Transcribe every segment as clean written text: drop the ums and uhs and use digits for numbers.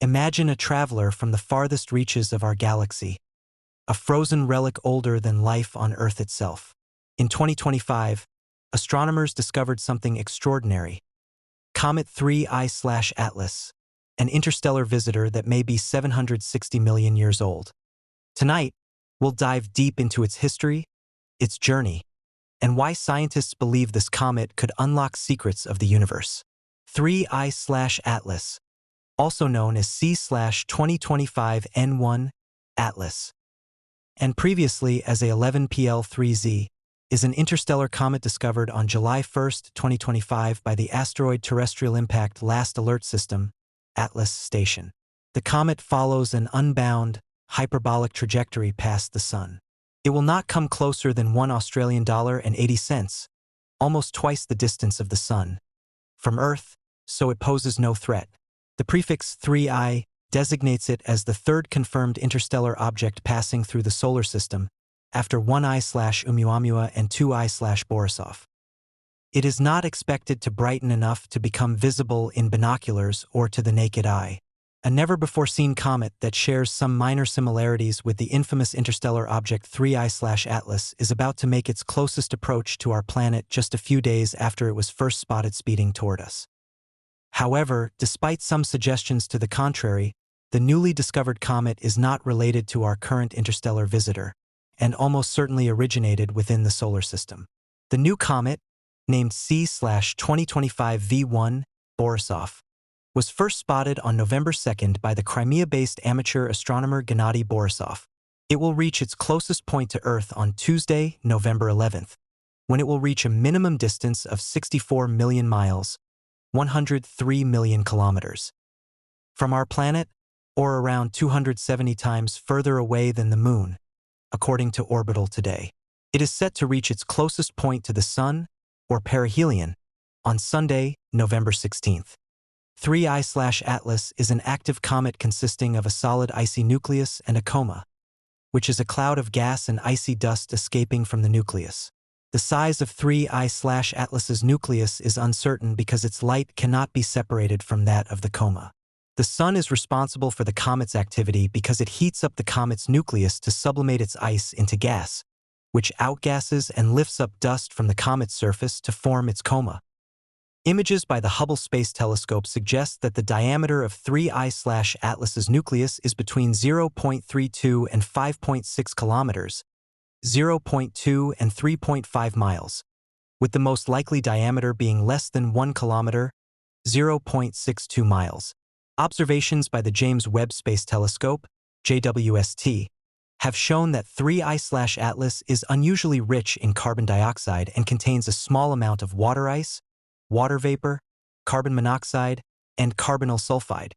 Imagine a traveler from the farthest reaches of our galaxy, a frozen relic older than life on Earth itself. In 2025, astronomers discovered something extraordinary. Comet 3I/Atlas, an interstellar visitor that may be 760 million years old. Tonight, we'll dive deep into its history, its journey, and why scientists believe this comet could unlock secrets of the universe. 3I/Atlas, also known as C/2025 N1 Atlas, and previously as A11PL3Z, is an interstellar comet discovered on July 1, 2025 by the Asteroid Terrestrial Impact Last Alert System, ATLAS station. The comet follows an unbound, hyperbolic trajectory past the Sun. It will not come closer than $1.80, almost twice the distance of the Sun, from Earth, so it poses no threat. The prefix 3I designates it as the third confirmed interstellar object passing through the solar system, after 1I/ʻOumuamua and 2I/Borisov. It is not expected to brighten enough to become visible in binoculars or to the naked eye. A never-before-seen comet that shares some minor similarities with the infamous interstellar object 3I/Atlas is about to make its closest approach to our planet just a few days after it was first spotted speeding toward us. However, despite some suggestions to the contrary, the newly discovered comet is not related to our current interstellar visitor, and almost certainly originated within the solar system. The new comet, named C/2025 V1 Borisov, was first spotted on November 2nd by the Crimea-based amateur astronomer Gennady Borisov. It will reach its closest point to Earth on Tuesday, November 11th, when it will reach a minimum distance of 64 million miles, 103 million kilometers, from our planet, or around 270 times further away than the Moon, according to Orbital Today. It is set to reach its closest point to the Sun, or perihelion, on Sunday, November 16th. 3I/Atlas is an active comet consisting of a solid icy nucleus and a coma, which is a cloud of gas and icy dust escaping from the nucleus. The size of 3I/Atlas's nucleus is uncertain because its light cannot be separated from that of the coma. The Sun is responsible for the comet's activity because it heats up the comet's nucleus to sublimate its ice into gas, which outgasses and lifts up dust from the comet's surface to form its coma. Images by the Hubble Space Telescope suggest that the diameter of 3I/Atlas's nucleus is between 0.32 and 5.6 kilometers, 0.2 and 3.5 miles, with the most likely diameter being less than 1 kilometer, 0.62 miles. Observations by the James Webb Space Telescope, JWST, have shown that 3I/Atlas is unusually rich in carbon dioxide and contains a small amount of water ice, water vapor, carbon monoxide, and carbonyl sulfide.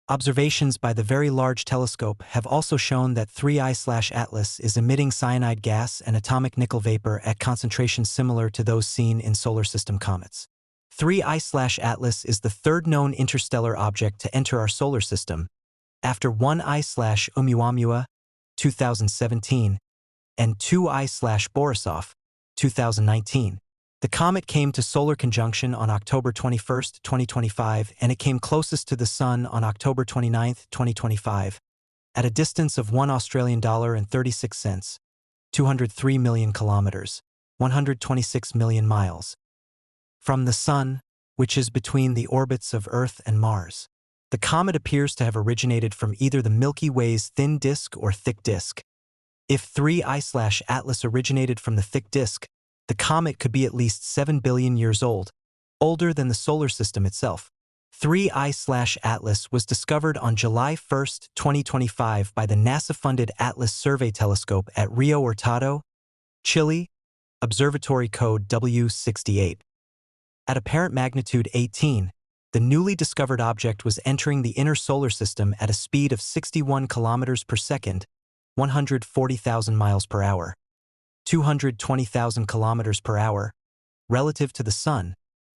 Observations by the Very Large Telescope have also shown that 3I/Atlas is emitting cyanide gas and atomic nickel vapor at concentrations similar to those seen in solar system comets. 3I/Atlas is the third known interstellar object to enter our solar system, after 1I/ʻOumuamua, 2017, and 2I/Borisov, 2019. The comet came to solar conjunction on October 21, 2025, and it came closest to the Sun on October 29, 2025, at a distance of $1.36, 203 million kilometers, 126 million miles, from the Sun, which is between the orbits of Earth and Mars. The comet appears to have originated from either the Milky Way's thin disk or thick disk. If 3I/Atlas originated from the thick disk, the comet could be at least 7 billion years old, older than the solar system itself. 3I/Atlas was discovered on July 1, 2025 by the NASA-funded ATLAS Survey Telescope at Rio Hurtado, Chile, observatory code W68. At apparent magnitude 18, the newly discovered object was entering the inner solar system at a speed of 61 kilometers per second, 140,000 miles per hour. 220,000 kilometers per hour, relative to the Sun,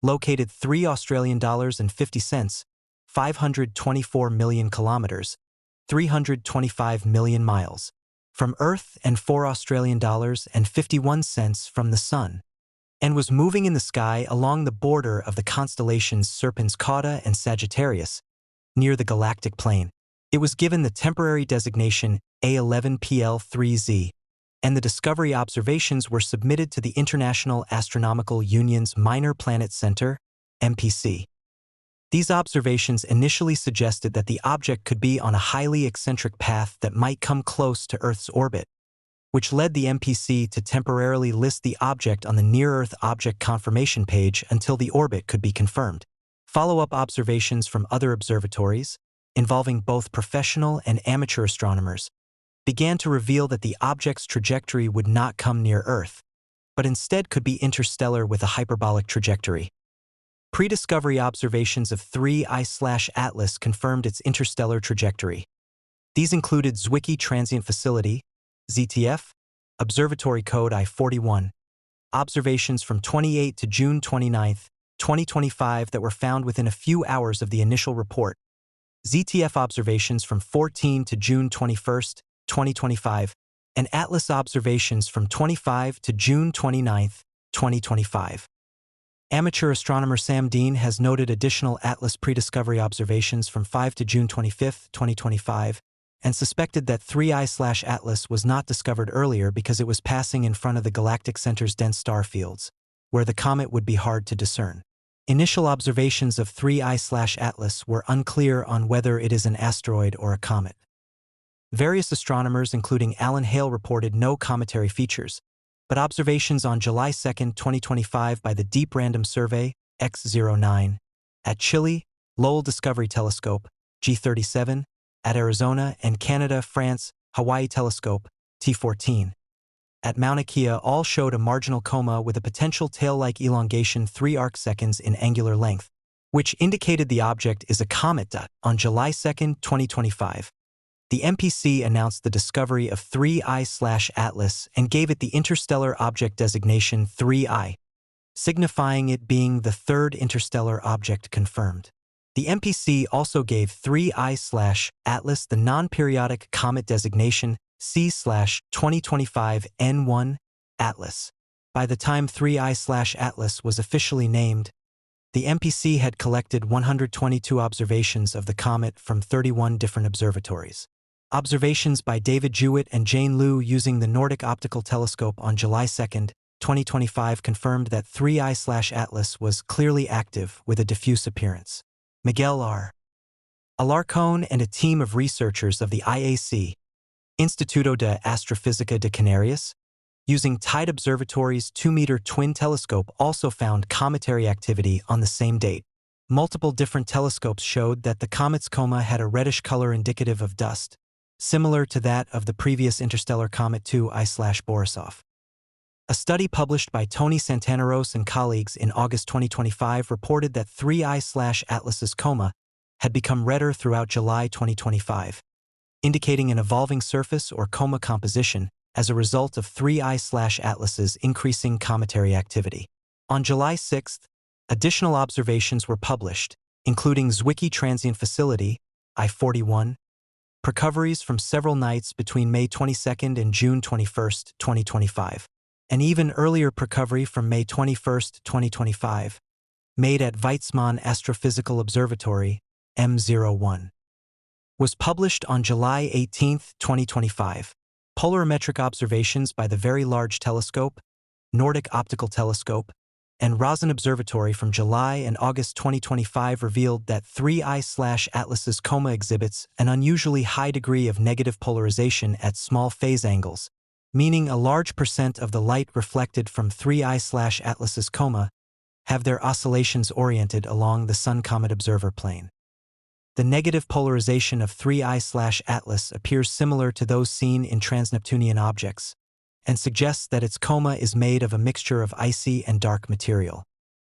located $3.50, 524 million kilometers, 325 million miles, from Earth and $4.51 from the Sun, and was moving in the sky along the border of the constellations Serpens Cauda and Sagittarius, near the galactic plane. It was given the temporary designation A11PL3Z, and the discovery observations were submitted to the International Astronomical Union's Minor Planet Center, MPC. These observations initially suggested that the object could be on a highly eccentric path that might come close to Earth's orbit, which led the MPC to temporarily list the object on the Near-Earth Object Confirmation page until the orbit could be confirmed. Follow-up observations from other observatories, involving both professional and amateur astronomers, began to reveal that the object's trajectory would not come near Earth, but instead could be interstellar with a hyperbolic trajectory. Pre-discovery observations of 3I/Atlas confirmed its interstellar trajectory. These included Zwicky Transient Facility, ZTF, Observatory Code I-41, observations from 28 to June 29, 2025 that were found within a few hours of the initial report, ZTF observations from 14 to June 21, 2025, and Atlas observations from 25 to June 29, 2025. Amateur astronomer Sam Dean has noted additional Atlas prediscovery observations from 5 to June 25, 2025, and suspected that 3I/Atlas was not discovered earlier because it was passing in front of the galactic center's dense star fields, where the comet would be hard to discern. Initial observations of 3I/Atlas were unclear on whether it is an asteroid or a comet. Various astronomers, including Alan Hale, reported no cometary features, but observations on July 2, 2025 by the Deep Random Survey, X09, at Chile, Lowell Discovery Telescope, G37, at Arizona and Canada, France, Hawaii Telescope, T14, at Mauna Kea all showed a marginal coma with a potential tail-like elongation 3 arcseconds in angular length, which indicated the object is a comet. On July 2, 2025, the MPC announced the discovery of 3I/Atlas and gave it the interstellar object designation 3I, signifying it being the third interstellar object confirmed. The MPC also gave 3I/Atlas the non-periodic comet designation C/2025 N1 Atlas. By the time 3I/Atlas was officially named, the MPC had collected 122 observations of the comet from 31 different observatories. Observations by David Jewett and Jane Liu using the Nordic Optical Telescope on July 2, 2025 confirmed that 3I/Atlas was clearly active with a diffuse appearance. Miguel R. Alarcón and a team of researchers of the IAC, Instituto de Astrofísica de Canarias, using Tide Observatory's 2-meter twin telescope also found cometary activity on the same date. Multiple different telescopes showed that the comet's coma had a reddish color indicative of dust, similar to that of the previous interstellar comet 2I/Borisov. A study published by Tony Santanaros and colleagues in August 2025 reported that 3I/Atlas's coma had become redder throughout July 2025, indicating an evolving surface or coma composition as a result of 3I/Atlas's increasing cometary activity. On July 6, additional observations were published, including Zwicky Transient Facility, I-41, recoveries from several nights between May 22 and June 21, 2025. An even earlier recovery from May 21, 2025, made at Weizmann Astrophysical Observatory, M01, was published on July 18, 2025. Polarimetric observations by the Very Large Telescope, Nordic Optical Telescope, and Rosen Observatory from July and August 2025 revealed that 3I/Atlas's coma exhibits an unusually high degree of negative polarization at small phase angles, meaning a large percent of the light reflected from 3I/Atlas's coma have their oscillations oriented along the Sun-Comet observer plane. The negative polarization of 3I/Atlas appears similar to those seen in transneptunian objects, and suggests that its coma is made of a mixture of icy and dark material.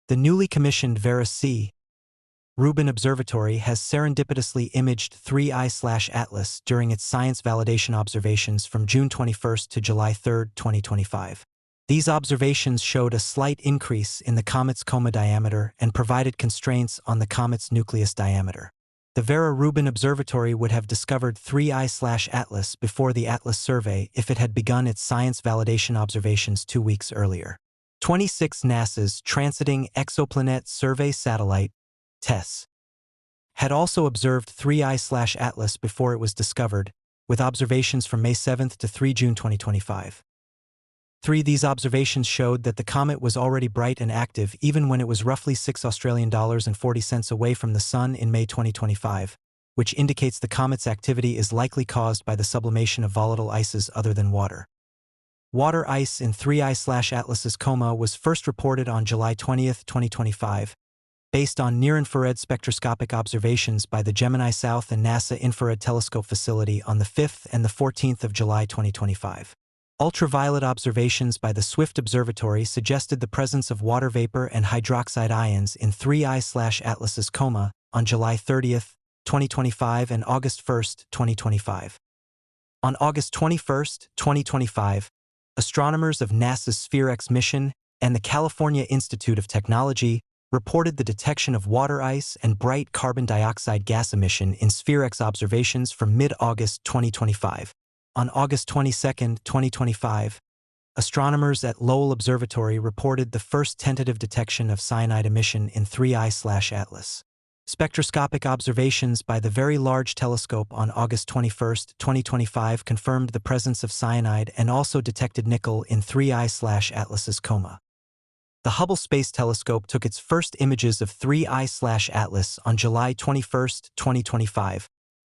The newly commissioned Vera C. Rubin Observatory has serendipitously imaged 3I/Atlas during its science validation observations from June 21 to July 3, 2025. These observations showed a slight increase in the comet's coma diameter and provided constraints on the comet's nucleus diameter. The Vera Rubin Observatory would have discovered 3I/Atlas before the Atlas survey if it had begun its science validation observations 2 weeks earlier. 26 NASA's Transiting Exoplanet Survey Satellite, TESS, had also observed 3I/Atlas before it was discovered, with observations from May 7 to 3 June 2025. These observations showed that the comet was already bright and active even when it was roughly $6.40 away from the Sun in May 2025, which indicates the comet's activity is likely caused by the sublimation of volatile ices other than water. Water ice in 3I/Atlas's coma was first reported on July 20, 2025, based on near-infrared spectroscopic observations by the Gemini South and NASA Infrared Telescope Facility on the 5th and the 14th of July 2025. Ultraviolet observations by the Swift Observatory suggested the presence of water vapor and hydroxide ions in 3I/Atlas's coma on July 30, 2025 and August 1, 2025. On August 21, 2025, astronomers of NASA's SPHEREx mission and the California Institute of Technology reported the detection of water ice and bright carbon dioxide gas emission in SPHEREx observations from mid-August 2025. On August 22, 2025, astronomers at Lowell Observatory reported the first tentative detection of cyanide emission in 3I/Atlas. Spectroscopic observations by the Very Large Telescope on August 21, 2025 confirmed the presence of cyanide and also detected nickel in 3I/Atlas's coma. The Hubble Space Telescope took its first images of 3I/Atlas on July 21, 2025,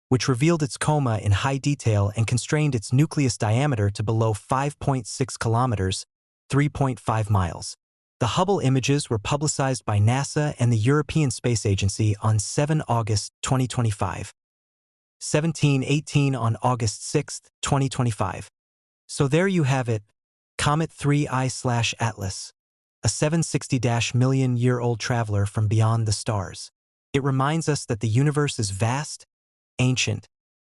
which revealed its coma in high detail and constrained its nucleus diameter to below 5.6 kilometers, 3.5 miles. The Hubble images were publicized by NASA and the European Space Agency on 7 August 2025. 1718 on August 6, 2025. So there you have it, Comet 3I/Atlas, a 760-million-year-old traveler from beyond the stars. It reminds us that the universe is vast, ancient,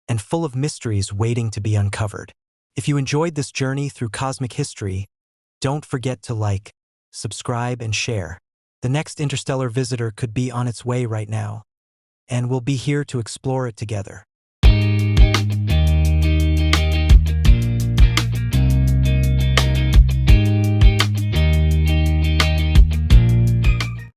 and full of mysteries waiting to be uncovered. If you enjoyed this journey through cosmic history, don't forget to like, subscribe, and share. The next interstellar visitor could be on its way right now, and we'll be here to explore it together.